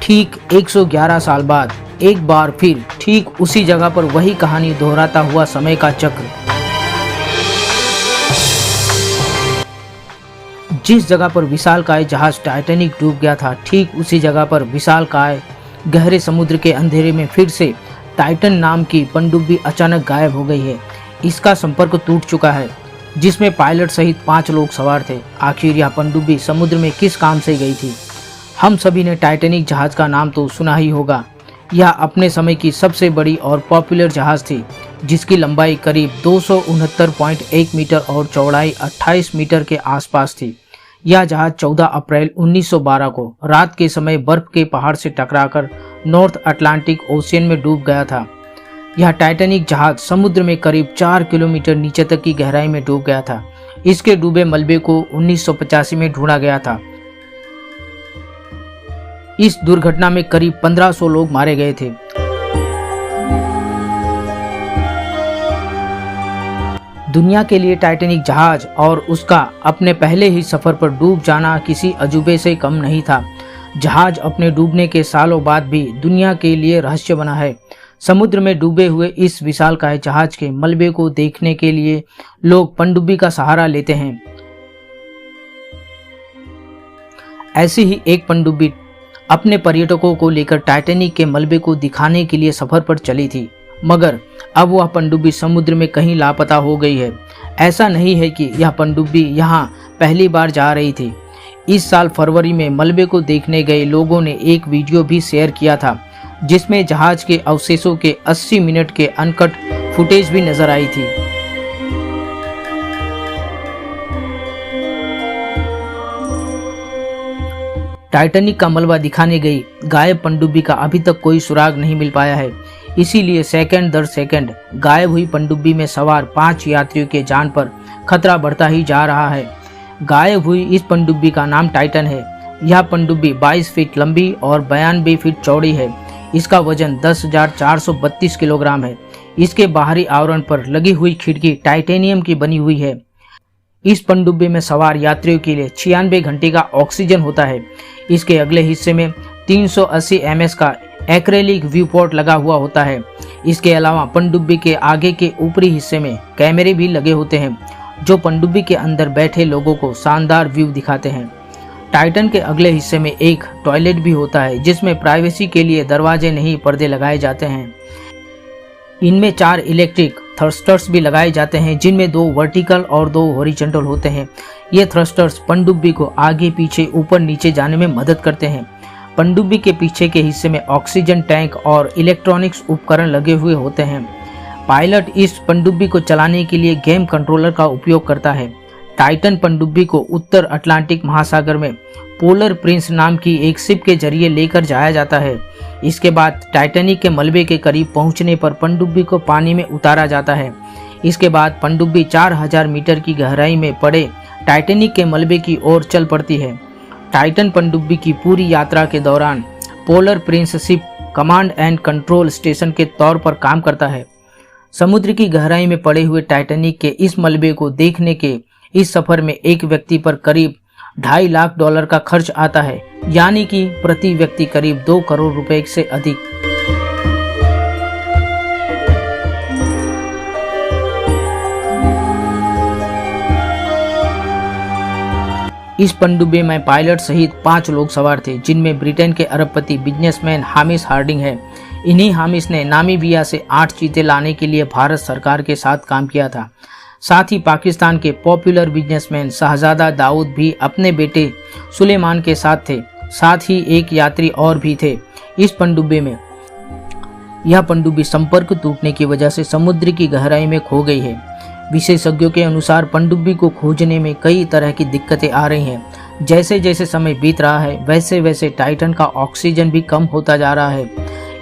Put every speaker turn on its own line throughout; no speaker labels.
ठीक 111 साल बाद एक बार फिर ठीक उसी जगह पर वही कहानी दोहराता हुआ समय का चक्र। जिस जगह पर विशालकाय जहाज टाइटैनिक डूब गया था, ठीक उसी जगह पर विशालकाय गहरे समुद्र के अंधेरे में फिर से टाइटन नाम की पनडुब्बी अचानक गायब हो गई है। इसका संपर्क टूट चुका है, जिसमें पायलट सहित 5 लोग सवार थे। आखिर यह पनडुब्बी समुद्र में किस काम से गई थी? हम सभी ने टाइटैनिक जहाज का नाम तो सुना ही होगा। यह अपने समय की सबसे बड़ी और पॉपुलर जहाज थी, जिसकी लंबाई करीब 269.1 मीटर और चौड़ाई 28 मीटर के आसपास थी। यह जहाज 14 अप्रैल 1912 को रात के समय बर्फ के पहाड़ से टकराकर नॉर्थ अटलांटिक ओशियन में डूब गया था। यह टाइटैनिक जहाज समुद्र में करीब 4 किलोमीटर नीचे तक की गहराई में डूब गया था। इसके डूबे मलबे को 1985 में ढूंढा गया था। इस दुर्घटना में करीब 1500 लोग मारे गए थे। दुनिया के लिए टाइटैनिक जहाज और उसका अपने पहले ही सफर पर डूब जाना किसी अजूबे से कम नहीं था। जहाज अपने डूबने के सालों बाद भी दुनिया के लिए रहस्य बना है। समुद्र में डूबे हुए इस विशालकाय जहाज के मलबे को देखने के लिए लोग पनडुब्बी का सहारा लेते हैं। ऐसी ही एक पनडुब्बी अपने पर्यटकों को लेकर टाइटैनिक के मलबे को दिखाने के लिए सफर पर चली थी, मगर अब वह पनडुब्बी समुद्र में कहीं लापता हो गई है। ऐसा नहीं है कि यह पनडुब्बी यहाँ पहली बार जा रही थी। इस साल फरवरी में मलबे को देखने गए लोगों ने एक वीडियो भी शेयर किया था, जिसमें जहाज के अवशेषों के 80 मिनट के अनकट फुटेज भी नजर आई थी। टाइटैनिक का मलबा दिखाने गई गायब पनडुब्बी का अभी तक कोई सुराग नहीं मिल पाया है। इसीलिए सेकंड दर सेकंड गायब हुई पनडुब्बी में सवार 5 यात्रियों के जान पर खतरा बढ़ता ही जा रहा है। गायब हुई इस पनडुब्बी का नाम टाइटन है। यह पनडुब्बी 22 फीट लंबी और 92 फीट चौड़ी है। इसका वजन 10,432 किलोग्राम है। इसके बाहरी आवरण पर लगी हुई खिड़की टाइटेनियम की बनी हुई है। इस पनडुब्बी में सवार यात्रियों के लिए 96 घंटे का ऑक्सीजन होता है। इसके अगले हिस्से में 380 एमएस का एक्रेलिक व्यू पोर्ट लगा हुआ होता है। इसके अलावा पनडुब्बी के आगे के ऊपरी हिस्से में कैमरे भी लगे होते हैं, जो पनडुब्बी के अंदर बैठे लोगों को शानदार व्यू दिखाते हैं। टाइटन के अगले हिस्से में एक टॉयलेट भी होता है, जिसमें प्राइवेसी के लिए दरवाजे नहीं पर्दे लगाए जाते हैं। इनमें 4 इलेक्ट्रिक थ्रस्टर्स भी लगाए जाते हैं, जिनमें 2 वर्टिकल और 2 हॉरिजॉन्टल होते हैं। ये थ्रस्टर्स पनडुब्बी को आगे पीछे ऊपर नीचे जाने में मदद करते हैं। पनडुब्बी के पीछे के हिस्से में ऑक्सीजन टैंक और इलेक्ट्रॉनिक्स उपकरण लगे हुए होते हैं। पायलट इस पनडुब्बी को चलाने के लिए गेम कंट्रोलर का उपयोग करता है। टाइटन पनडुब्बी को उत्तर अटलांटिक महासागर में पोलर प्रिंस नाम की एक शिप के जरिए लेकर जाया जाता है। इसके बाद टाइटैनिक के मलबे के करीब पहुंचने पर पनडुब्बी को पानी में उतारा जाता है। इसके बाद पनडुब्बी 4000 मीटर की गहराई में पड़े टाइटैनिक के मलबे की ओर चल पड़ती है। टाइटन पनडुब्बी की पूरी यात्रा के दौरान polar Prince ship command and control station के तौर पर काम करता है। समुद्र की गहराई में पड़े हुए टाइटैनिक के इस मलबे को देखने के इस सफर में एक व्यक्ति पर करीब $2.5 लाख का खर्च आता है, यानी कि प्रति व्यक्ति करीब 2 करोड़ रुपए से अधिक। इस पनडुब्बी में पायलट सहित 5 लोग सवार थे, जिनमें ब्रिटेन के अरबपति बिजनेसमैन हामिश हार्डिंग है। इन्हीं हामिश ने नामीबिया से 8 चीते लाने के लिए भारत सरकार के साथ काम किया था। साथ ही पाकिस्तान के पॉपुलर बिजनेसमैन शहजादा दाऊद भी अपने बेटे सुलेमान के साथ थे। साथ ही एक यात्री और भी थे इस पनडुब्बी में। यह पनडुब्बी संपर्क टूटने की वजह से समुद्र की गहराई में खो गई है। विशेषज्ञों के अनुसार पनडुब्बी को खोजने में कई तरह की दिक्कतें आ रही हैं। जैसे जैसे समय बीत रहा है, वैसे वैसे टाइटन का ऑक्सीजन भी कम होता जा रहा है।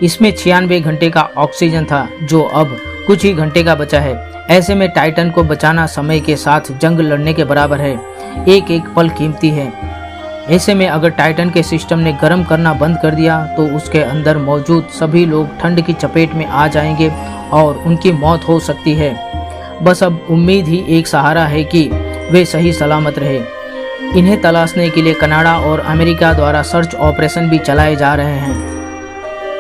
इसमें 96 घंटे का ऑक्सीजन था, जो अब कुछ ही घंटे का बचा है। ऐसे में टाइटन को बचाना समय के साथ जंग लड़ने के बराबर है। एक एक पल कीमती है। ऐसे में अगर टाइटन के सिस्टम ने गर्म करना बंद कर दिया तो उसके अंदर मौजूद सभी लोग ठंड की चपेट में आ जाएंगे और उनकी मौत हो सकती है। बस अब उम्मीद ही एक सहारा है कि वे सही सलामत रहे। इन्हें तलाशने के लिए कनाडा और अमेरिका द्वारा सर्च ऑपरेशन भी चलाए जा रहे हैं।